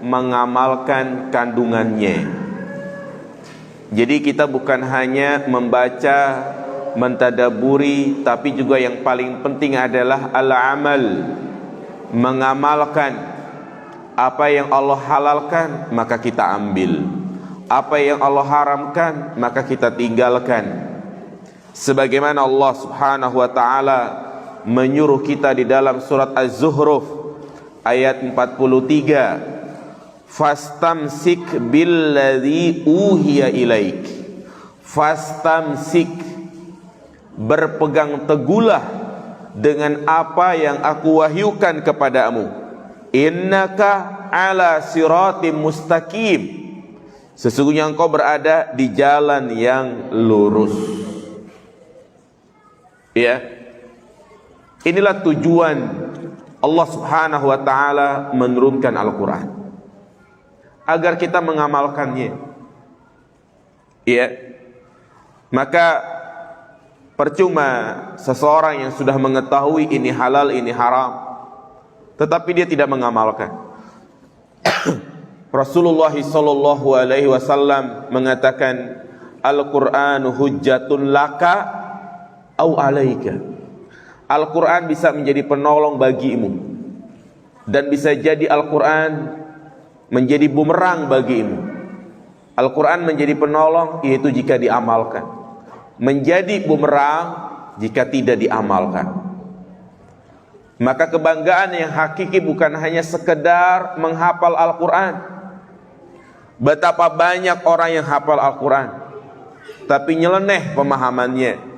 mengamalkan kandungannya. Jadi kita bukan hanya membaca, mentadaburi, tapi juga yang paling penting adalah al-amal, mengamalkan. Apa yang Allah halalkan maka kita ambil, apa yang Allah haramkan maka kita tinggalkan. Sebagaimana Allah Subhanahu wa ta'ala menyuruh kita di dalam surat Az-Zuhruf ayat 43, fastamsik billadzi uhiya ilaik. Fastamsik, berpegang teguhlah dengan apa yang aku wahyukan kepadamu. Innaka ala siratim mustaqim, sesungguhnya engkau berada di jalan yang lurus. Ya, inilah tujuan Allah Subhanahu wa ta'ala menurunkan Al-Quran, agar kita mengamalkannya. Ya, maka percuma seseorang yang sudah mengetahui ini halal, ini haram, tetapi dia tidak mengamalkan. Rasulullah sallallahu alaihi wasallam mengatakan, Al-Qur'anu hujjatun laka au alaika. Al-Quran bisa menjadi penolong bagimu, dan bisa jadi Al-Quran menjadi bumerang bagimu. Al-Quran menjadi penolong yaitu jika diamalkan, menjadi bumerang jika tidak diamalkan. Maka kebanggaan yang hakiki bukan hanya sekedar menghafal Al-Quran. Betapa banyak orang yang hafal Al-Quran tapi nyeleneh pemahamannya.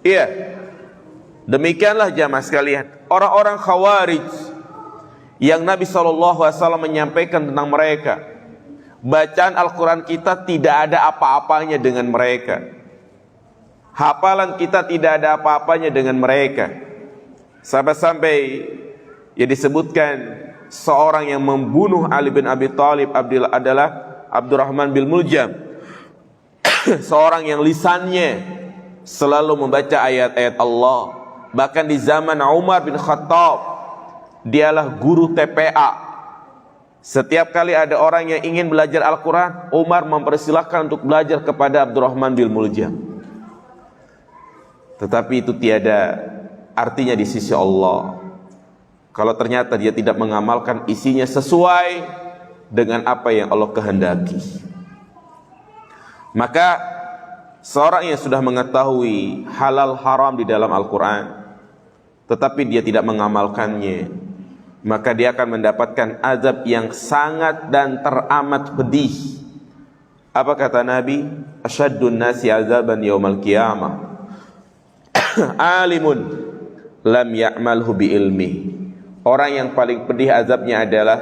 Iya, demikianlah jamaah sekalian, orang-orang Khawarij yang Nabi SAW menyampaikan tentang mereka, bacaan Al-Quran kita tidak ada apa-apanya dengan mereka, hafalan kita tidak ada apa-apanya dengan mereka. Sampai-sampai ya disebutkan seorang yang membunuh Ali bin Abi Thalib adalah Abdurrahman bin Muljam, seorang yang lisannya selalu membaca ayat-ayat Allah. Bahkan di zaman Umar bin Khattab, dialah guru TPA. Setiap kali ada orang yang ingin belajar Al-Quran, Umar mempersilahkan untuk belajar kepada Abdurrahman bin Muljam. Tetapi itu tiada artinya di sisi Allah kalau ternyata dia tidak mengamalkan isinya sesuai dengan apa yang Allah kehendaki. Maka seorang yang sudah mengetahui halal haram di dalam Al-Quran tetapi dia tidak mengamalkannya, maka dia akan mendapatkan azab yang sangat dan teramat pedih. Apa kata Nabi? Asyaddun nasi azaban yaumal qiyamah alimun lam ya'malhu bi ilmi. Orang yang paling pedih azabnya adalah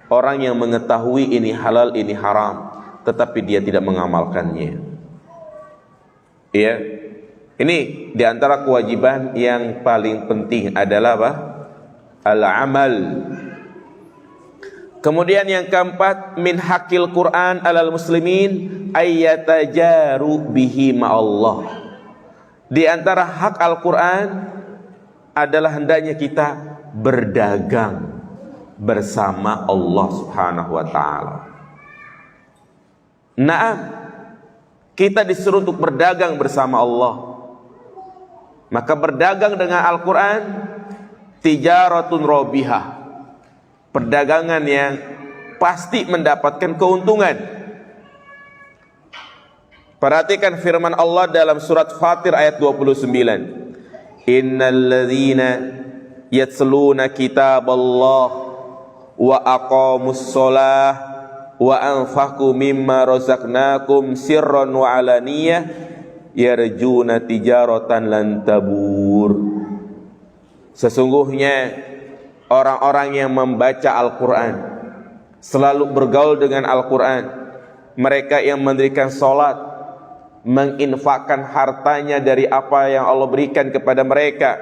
orang yang mengetahui ini halal, ini haram, tetapi dia tidak mengamalkannya. Ya, ini diantara kewajiban yang paling penting adalah apa? Al-amal. Kemudian yang keempat, min hakil Quran alal muslimin ayyatajaru bihi ma'allah. Di antara hak Al-Quran adalah hendaknya kita berdagang bersama Allah Subhanahu wa ta'ala. Naam, kita disuruh untuk berdagang bersama Allah. Maka berdagang dengan Al-Quran tijaratun robihah, perdagangan yang pasti mendapatkan keuntungan. Perhatikan firman Allah dalam surat Fatir ayat 29. Innal ladzina yatsluna kitaballah wa aqamus shalah wa anfaqu mimma razaqnakum sirran wa alaniyah yarjuna tijaratan lan tabur. Sesungguhnya orang-orang yang membaca Al-Quran, selalu bergaul dengan Al-Quran, mereka yang mendirikan salat, menginfakkan hartanya dari apa yang Allah berikan kepada mereka,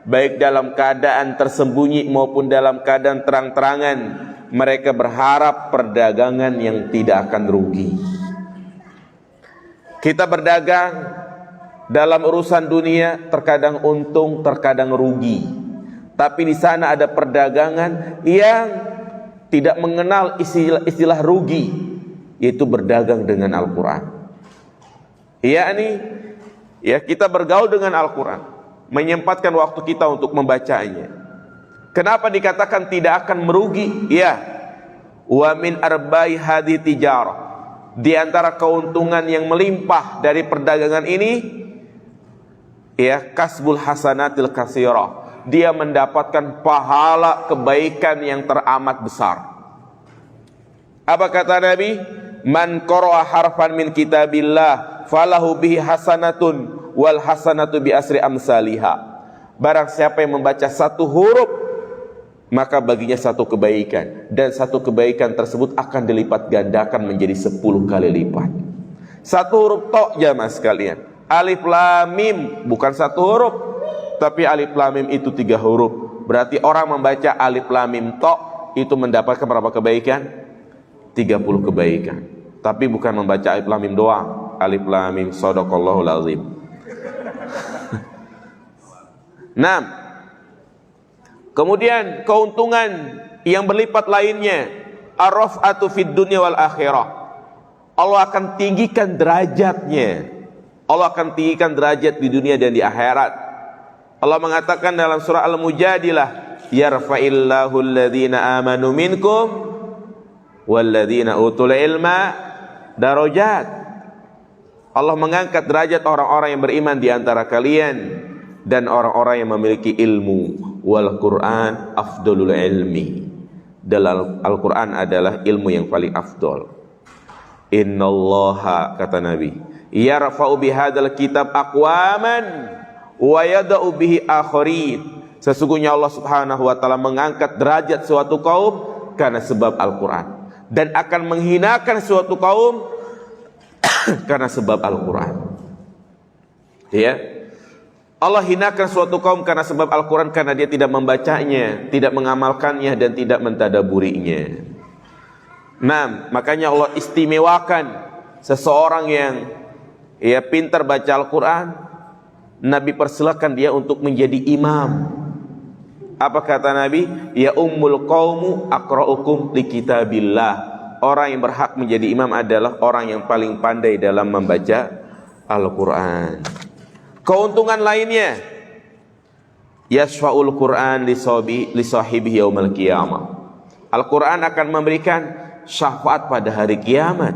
baik dalam keadaan tersembunyi maupun dalam keadaan terang-terangan, mereka berharap perdagangan yang tidak akan rugi. Kita berdagang dalam urusan dunia, terkadang untung, terkadang rugi. Tapi di sana ada perdagangan yang tidak mengenal istilah rugi, yaitu berdagang dengan Al-Quran. Kita bergaul dengan Al-Quran, menyempatkan waktu kita untuk membacanya. Kenapa dikatakan tidak akan merugi? Wa min arba'i hadhi tijarah, di antara keuntungan yang melimpah dari perdagangan ini, kasbul hasanatil katsirah, dia mendapatkan pahala kebaikan yang teramat besar. Apa kata Nabi? Man qara'a harfan min kitabillah falahu bihi hasanatun wal hasanatu bi asri amsalihha. Barang siapa yang membaca satu huruf, maka baginya satu kebaikan, dan satu kebaikan tersebut akan dilipat gandakan menjadi 10 kali lipat. Satu huruf tok, jamaah sekalian. Alif lam mim bukan satu huruf, tapi alif lam mim itu 3 huruf. Berarti orang membaca alif lam mim tok itu mendapatkan berapa kebaikan? 30 kebaikan. Tapi bukan membaca alif lam mim doang. Alif lam mim shadaqallahul azim. Nah, kemudian keuntungan yang berlipat lainnya, ar-raf'atu fid dunya wal akhirah. Allah akan tinggikan derajatnya. Allah akan tinggikan derajat di dunia dan di akhirat. Allah mengatakan dalam surah Al-Mujadilah, yarfa'illahu alladhina amanu minkum walladhina utul ilma darajat. Allah mengangkat derajat orang-orang yang beriman di antara kalian dan orang-orang yang memiliki ilmu. Wal Quran afdalul ilmi, dalam Al-Quran adalah ilmu yang paling afdol. Innallaha, kata Nabi, yarfa'u bihadzal kitab aqwaman wa yada'u bihi akharin. Sesungguhnya Allah Subhanahu wa taala mengangkat derajat suatu kaum karena sebab Al-Quran, dan akan menghinakan suatu kaum karena sebab Al-Quran. Allah hinakan suatu kaum karena sebab Al-Quran, karena dia tidak membacanya, tidak mengamalkannya, dan tidak mentadaburinya. Nah, makanya Allah istimewakan seseorang yang pintar baca Al-Quran. Nabi persilakan dia untuk menjadi imam. Apa kata Nabi? Ya ummul qaumu aqra'ukum li kitabillah. Orang yang berhak menjadi imam adalah orang yang paling pandai dalam membaca Al-Quran. Keuntungan lainnya, yasfa'ul Quran li sahibihi yaumal qiyamah. Al-Quran akan memberikan syafaat pada hari kiamat.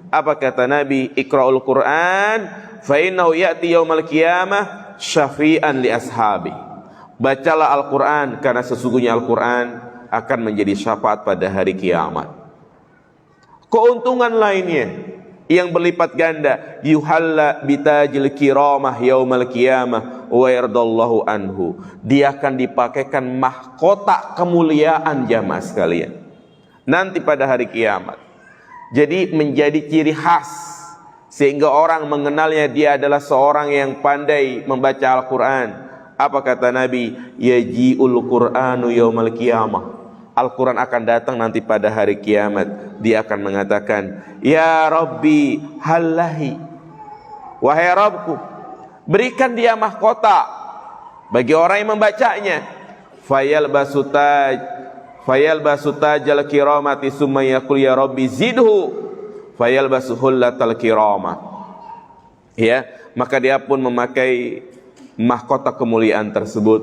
Apa kata Nabi? Iqra'ul Quran fa innahu ya'ti yaumal qiyamah syafi'an li ashabi. Bacalah Al-Quran, karena sesungguhnya Al-Quran akan menjadi syafaat pada hari kiamat. Keuntungan lainnya yang berlipat ganda, yuhalla bitajil kiramah yaumal qiyamah wa yardallahu anhu. Dia akan dipakaikan mahkota kemuliaan, jamaah sekalian, nanti pada hari kiamat. Jadi menjadi ciri khas, sehingga orang mengenalnya dia adalah seorang yang pandai membaca Al-Quran. Apa kata Nabi? Yaji'ul Qur'anu yaumal qiyamah. Al-Quran akan datang nanti pada hari kiamat. Dia akan mengatakan, ya Rabbi halahi, wahai Rabbku, berikan dia mahkota bagi orang yang membacanya. Fayalbasu tajal kiramati summa yaqul ya Rabbi zidhu fayalbasu hullatal kiramah. Maka dia pun memakai mahkota kemuliaan tersebut,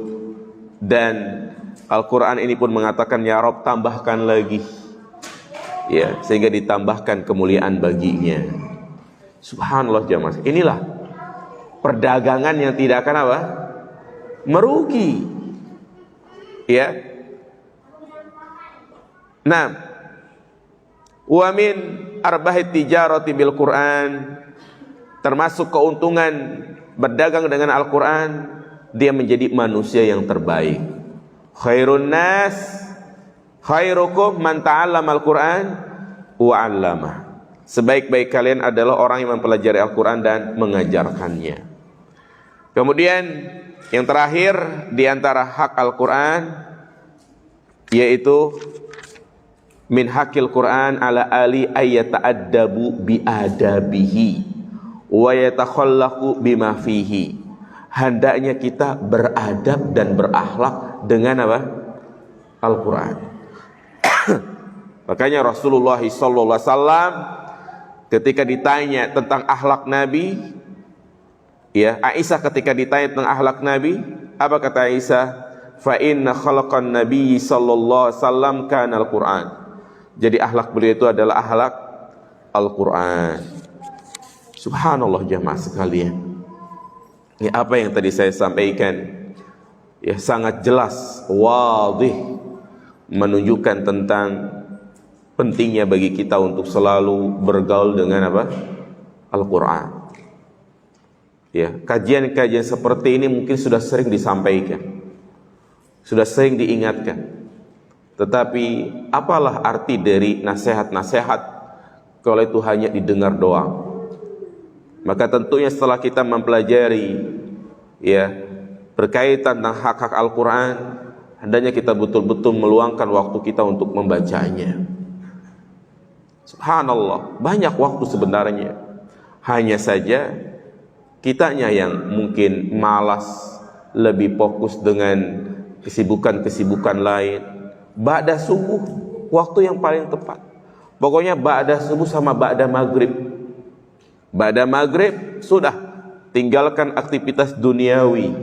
dan Al-Quran ini pun mengatakan, ya Rabb tambahkan lagi, sehingga ditambahkan kemuliaan baginya. Subhanallah jamaah. Inilah perdagangan yang tidak akan apa? Merugi. Nah, wa min arbahit tijarati bil Quran, termasuk keuntungan berdagang dengan Al-Quran, dia menjadi manusia yang terbaik. Khairun nas khairukum man ta'allama al-Quran wa 'allamah. Sebaik-baik kalian adalah orang yang mempelajari Al-Quran dan mengajarkannya. Kemudian yang terakhir di antara hak Al-Quran, yaitu min hakil Quran ala ali ayyata'addabu bi adabihi wa yatakhallaqu bima fihi. Hendaknya kita beradab dan berakhlak dengan apa? Al-Quran. Makanya Rasulullah SAW ketika ditanya tentang akhlak Nabi, ya, Aisyah ketika ditanya tentang akhlak Nabi, apa kata Aisyah? Fa inna khalaqan Nabi sallallahu alaihi wasallam kana Al-Quran. Jadi akhlak beliau itu adalah akhlak Al-Quran. Subhanallah jamaah sekalian. Ya, apa yang tadi saya sampaikan ya sangat jelas, wadih, menunjukkan tentang pentingnya bagi kita untuk selalu bergaul dengan apa? Al-Quran. Ya, kajian-kajian seperti ini mungkin sudah sering disampaikan, sudah sering diingatkan. Tetapi apalah arti dari nasihat-nasihat kalau itu hanya didengar doang? Maka tentunya setelah kita mempelajari ya berkaitan tentang hak-hak Al-Quran, hendaknya kita betul-betul meluangkan waktu kita untuk membacanya. Subhanallah, banyak waktu sebenarnya. Hanya saja kitanya yang mungkin malas, lebih fokus dengan kesibukan-kesibukan lain. Ba'da subuh, waktu yang paling tepat. Pokoknya ba'da subuh sama ba'da maghrib. Ba'da maghrib, sudah, tinggalkan aktivitas duniawi.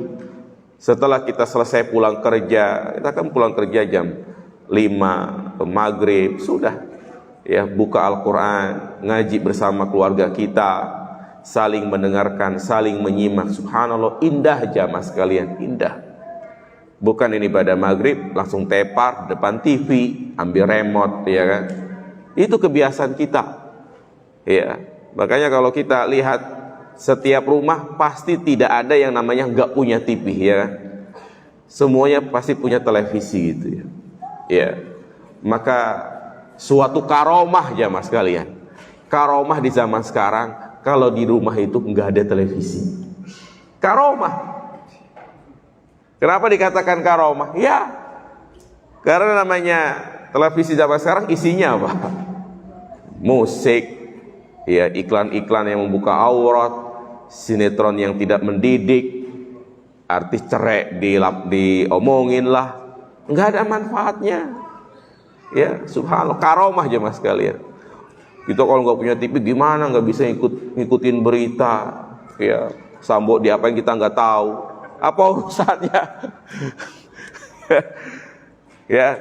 Setelah kita selesai pulang kerja, kita kan pulang kerja jam 5, maghrib, sudah. Ya, buka Al-Quran, ngaji bersama keluarga kita, saling mendengarkan, saling menyimak. Subhanallah, indah jamaah sekalian, indah. Bukan ini pada maghrib langsung tepar depan TV, ambil remote, ya kan? Itu kebiasaan kita. Ya, makanya kalau kita lihat setiap rumah pasti tidak ada yang namanya nggak punya TV, ya kan? Semuanya pasti punya televisi gitu ya. Ya, maka suatu karomah jamaah sekalian. Karomah di zaman sekarang kalau di rumah itu nggak ada televisi. Karomah. Kenapa dikatakan karomah? Ya, karena namanya televisi zaman sekarang isinya apa? Musik, ya, iklan-iklan yang membuka aurat, sinetron yang tidak mendidik, artis cerai diomongin lah, nggak ada manfaatnya. Ya, subhanallah, karomah aja mas sekalian. Kita kalau nggak punya TV gimana? Nggak bisa ngikutin berita, ya, Sambo diapain kita nggak tahu. Apa urusannya? Ya,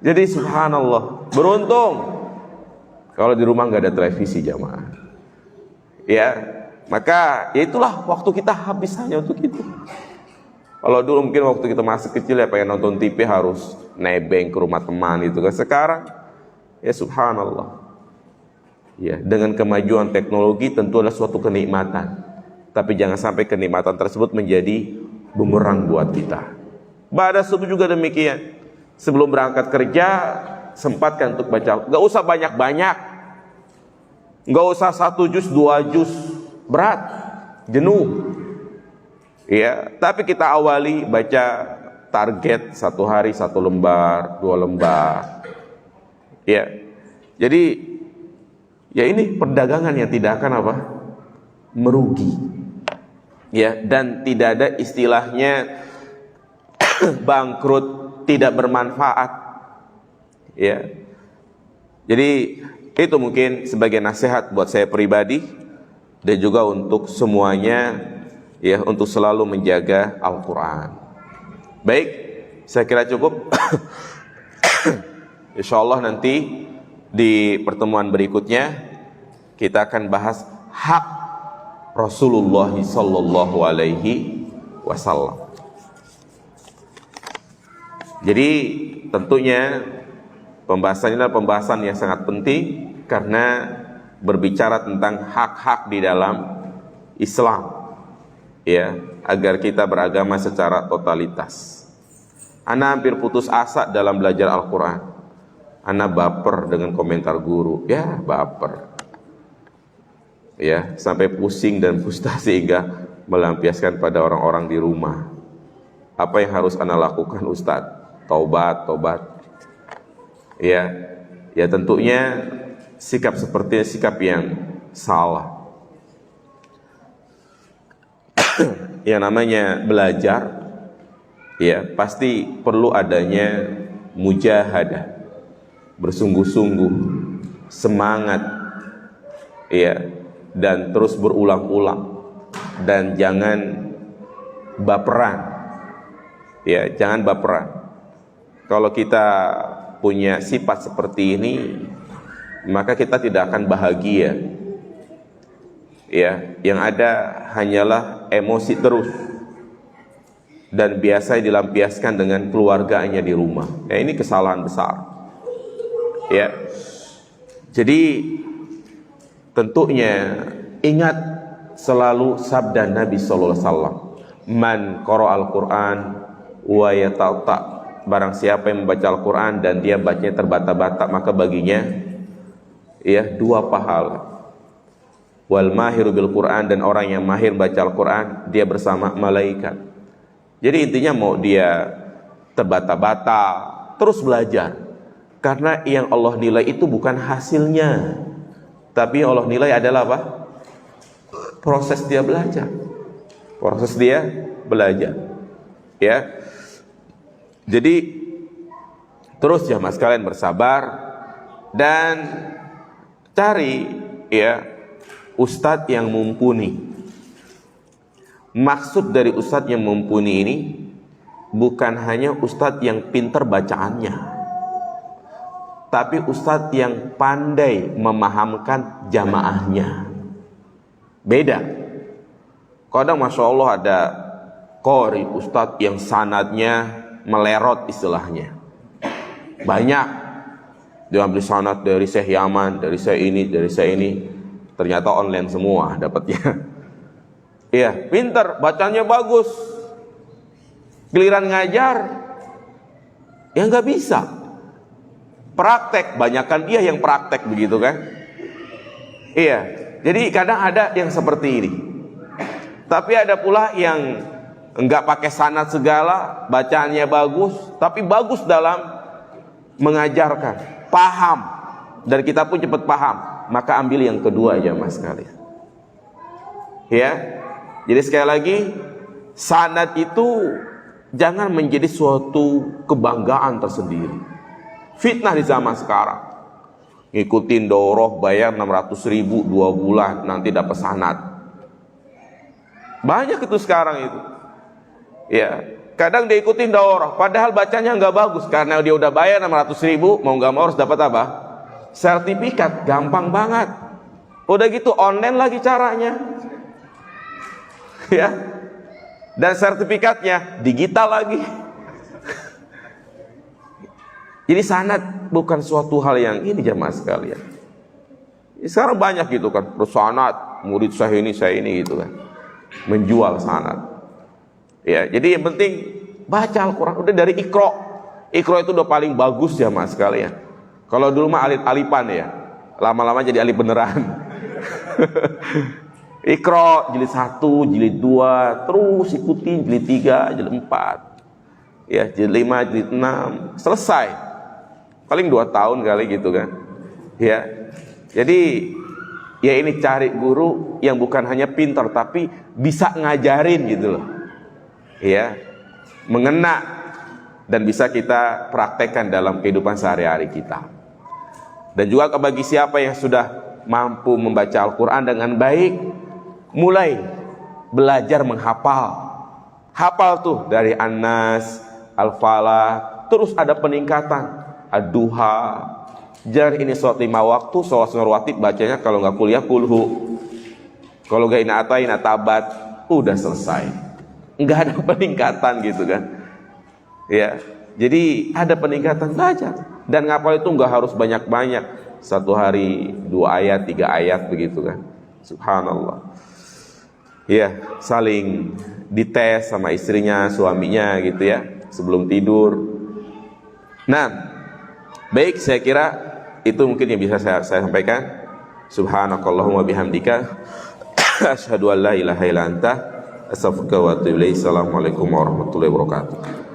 jadi subhanallah, beruntung kalau di rumah nggak ada televisi jamaah. Ya, maka ya itulah waktu kita habis hanya untuk itu. Kalau dulu mungkin waktu kita masih kecil ya pengen nonton TV harus nebeng ke rumah teman itu kan. Sekarang ya subhanallah. Ya, dengan kemajuan teknologi tentu adalah suatu kenikmatan. Tapi jangan sampai kenikmatan tersebut menjadi bumerang buat kita. Ba'da subuh juga demikian. Sebelum berangkat kerja sempatkan untuk baca. Gak usah banyak-banyak. Gak usah 1 juz, 2 juz, berat, jenuh. Ya, tapi kita awali baca target 1 hari 1 lembar, 2 lembar. Ya, jadi ya ini perdagangan yang tidak akan apa? Merugi. Ya, dan tidak ada istilahnya bangkrut, tidak bermanfaat. Ya. Jadi itu mungkin sebagai nasihat buat saya pribadi dan juga untuk semuanya, ya, untuk selalu menjaga Al-Quran. Baik, saya kira cukup. Insyaallah nanti di pertemuan berikutnya kita akan bahas hak Rasulullah sallallahu alaihi wasallam. Jadi tentunya pembahasan ini adalah pembahasan yang sangat penting karena berbicara tentang hak-hak di dalam Islam, ya, agar kita beragama secara totalitas. Ana hampir putus asa dalam belajar Al-Quran. Ana baper dengan komentar guru, ya baper. Ya, sampai pusing dan frustasi sehingga melampiaskan pada orang-orang di rumah. Apa yang harus ana lakukan Ustadz? Taubat. Ya, ya tentunya sikap seperti sikap yang salah. Yang namanya belajar ya pasti perlu adanya mujahadah, bersungguh-sungguh, semangat, ya, dan terus berulang-ulang, dan jangan baperan, ya, jangan baperan. Kalau kita punya sifat seperti ini, maka kita tidak akan bahagia, ya. Yang ada hanyalah emosi terus, dan biasa dilampiaskan dengan keluarganya di rumah. Ya, ini kesalahan besar, ya. Jadi tentunya ingat selalu sabda Nabi sallallahu alaihi wasallam, man qara'al Qur'an wa yata'ta, barang siapa yang membaca Al-Qur'an dan dia bacanya terbata-bata, maka baginya, ya, 2 pahala. Wal mahiru bil Qur'an, dan orang yang mahir baca Al-Qur'an, dia bersama malaikat. Jadi intinya mau dia terbata-bata, terus belajar, karena yang Allah nilai itu bukan hasilnya, tapi yang Allah nilai adalah apa? Proses dia belajar. Proses dia belajar. Ya. Jadi terus jamaah sekalian bersabar dan cari, ya, ustadz yang mumpuni. Maksud dari ustadz yang mumpuni ini bukan hanya ustadz yang pintar bacaannya, tapi ustadz yang pandai memahamkan jamaahnya. Beda. Kadang Masya Allah ada qori, ustadz yang sanadnya melerot istilahnya. Banyak. Dia ambil sanad dari Syekh Yaman, dari Syekh ini, dari Syekh ini. Ternyata online semua dapatnya. Iya, pintar, bacanya bagus. Giliran ngajar, ya nggak bisa. Praktek, banyakkan dia yang praktek begitu kan? Iya, jadi kadang ada yang seperti ini. Tapi ada pula yang enggak pakai sanad segala, bacaannya bagus, tapi bagus dalam mengajarkan, paham, dan kita pun cepat paham. Maka ambil yang kedua aja mas sekalian. Ya, jadi sekali lagi, sanad itu jangan menjadi suatu kebanggaan tersendiri. Fitnah di zaman sekarang. Ngikutin daurah bayar 600.000 2 bulan nanti dapat sanad. Banyak itu sekarang itu. Ya, kadang dia ikutin daurah padahal bacanya nggak bagus, karena dia udah bayar 600.000, mau nggak mau harus dapat apa? Sertifikat. Gampang banget. Udah gitu online lagi caranya. Ya. Dan sertifikatnya digital lagi. Jadi sanad bukan suatu hal yang ini jamaah sekalian. Sekarang banyak gitu kan, sanad, murid saya ini gitu kan, menjual sanad. Ya, jadi yang penting baca Al-Quran. Udah dari Iqra. Iqra itu udah paling bagus jamaah sekalian. Kalau dulu mah alif-alifan ya, lama-lama jadi alif beneran. Iqra jilid 1, jilid 2, terus ikutin jilid 3, jilid 4. Ya, jilid 5, jilid 6, selesai. Paling 2 tahun kali gitu kan. Ya. Jadi ya ini cari guru yang bukan hanya pintar tapi bisa ngajarin gitu loh. Ya. Mengena dan bisa kita praktekkan dalam kehidupan sehari-hari kita. Dan juga bagi siapa yang sudah mampu membaca Al-Quran dengan baik, mulai belajar menghafal. Hafal tuh dari An-Nas, Al-Falah, terus ada peningkatan. Ad-Duha. Jangan ini sholat 5 waktu, sholat sunnah rawatib bacanya kalau nggak kuliah kulhu. Kalau nggak ina atain atabat, udah selesai. Nggak ada peningkatan gitu kan. Ya, jadi ada peningkatan belajar. Dan ngapal itu nggak harus banyak-banyak. 1 hari 2 ayat, 3 ayat begitu kan. Subhanallah. Ya, saling dites sama istrinya, suaminya gitu ya, sebelum tidur. Nah, baik, saya kira itu mungkin yang bisa saya sampaikan. Subhanakallahumma bihamdika asyhadu an la ilaha illa anta astaghfiruka wa atubu ilaik. Assalamualaikum warahmatullahi wabarakatuh.